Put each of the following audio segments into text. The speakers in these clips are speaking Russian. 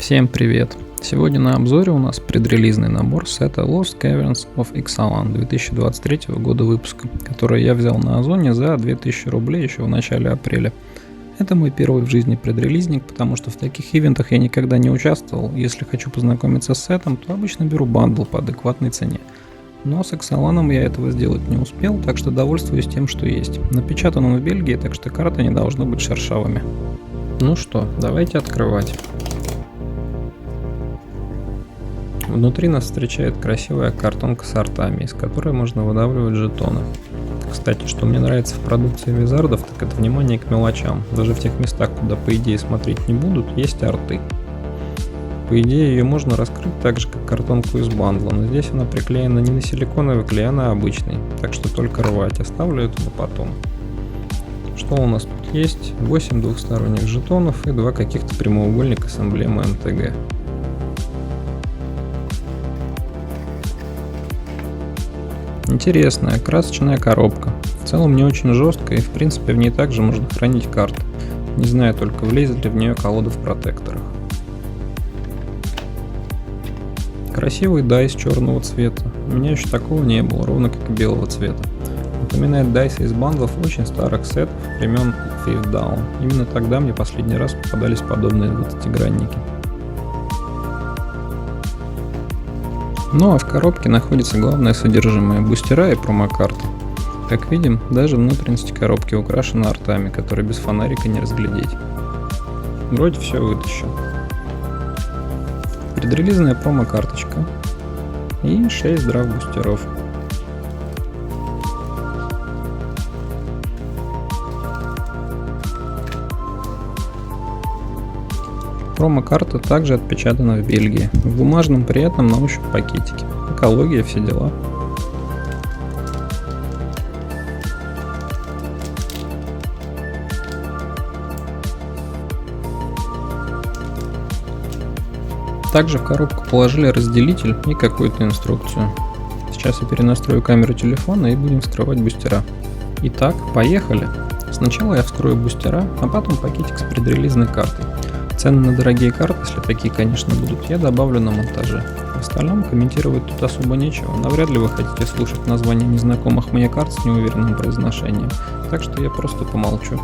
Всем привет! Сегодня на обзоре у нас предрелизный набор сета Lost Caverns of Ixalan 2023 года выпуска, который я взял на Озоне за 2000 рублей еще в начале апреля. Это мой первый в жизни предрелизник, потому что в таких ивентах я никогда не участвовал. Если хочу познакомиться с сетом, то обычно беру бандл по адекватной цене. Но с Ixalan я этого сделать не успел, так что довольствуюсь тем, что есть. Напечатан он в Бельгии, так что карты не должны быть шершавыми. Ну что, давайте открывать. Внутри нас встречает красивая картонка с артами, из которой можно выдавливать жетоны. Кстати, что мне нравится в продукции визардов, так это внимание к мелочам. Даже в тех местах, куда по идее смотреть не будут, есть арты. По идее ее можно раскрыть так же, как картонку из бандла, но здесь она приклеена не на силиконовый клей, а на обычный, так что только рвать, оставлю это на потом. Что у нас тут есть? 8 двухсторонних жетонов и 2 каких-то прямоугольника с эмблемой МТГ. Интересная красочная коробка. В целом не очень жесткая и в принципе в ней также можно хранить карты. Не знаю только, влезет ли в нее колода в протекторах. Красивый дайс черного цвета. У меня еще такого не было, ровно как и белого цвета. Напоминает дайсы из бандлов очень старых сетов времен Fifth Down. Именно тогда мне последний раз попадались подобные 20-гранники. Ну а в коробке находится главное содержимое: бустера и промокарты. Как видим, даже внутренность коробки украшена артами, которые без фонарика не разглядеть. Вроде все вытащил. Предрелизная промокарточка и 6 драфт-бустеров. Промо-карта также отпечатана в Бельгии, в бумажном приятном на ощупь пакетике. Экология, все дела. Также в коробку положили разделитель и какую-то инструкцию. Сейчас я перенастрою камеру телефона и будем вскрывать бустера. Итак, поехали! Сначала я вскрою бустера, а потом пакетик с предрелизной картой. Цены на дорогие карты, если такие, конечно, будут, я добавлю на монтаже. В остальном комментировать тут особо нечего. Навряд ли вы хотите слушать названия незнакомых мне карт с неуверенным произношением, так что я просто помолчу.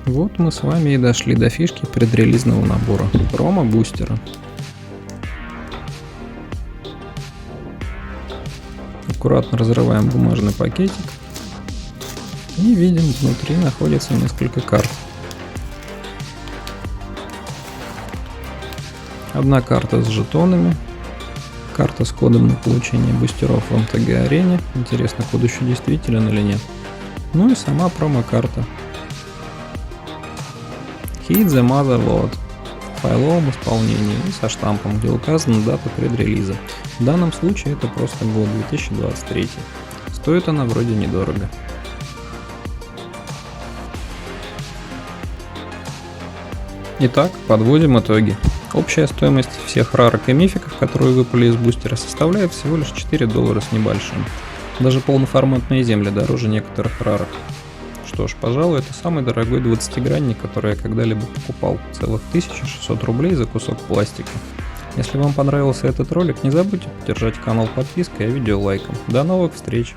Вот мы с вами и дошли до фишки предрелизного набора промо-бустера. Аккуратно разрываем бумажный пакетик и видим, внутри находится несколько карт. Одна карта с жетонами, карта с кодом на получение бустеров в МТГ-арене. Интересно, код еще действителен или нет. Ну и сама промо-карта. Hit the Mother Load в файловом исполнении и со штампом, где указана дата предрелиза. В данном случае это просто год 2023. Стоит она вроде недорого. Итак, подводим итоги. Общая стоимость всех рарок и мификов, которые выпали из бустера, составляет всего лишь $4 с небольшим. Даже полноформатные земли дороже некоторых рарок. Что ж, пожалуй, это самый дорогой 20-гранник, который я когда-либо покупал. Целых 1600 рублей за кусок пластика. Если вам понравился этот ролик, не забудьте поддержать канал подпиской, а видео лайком. До новых встреч!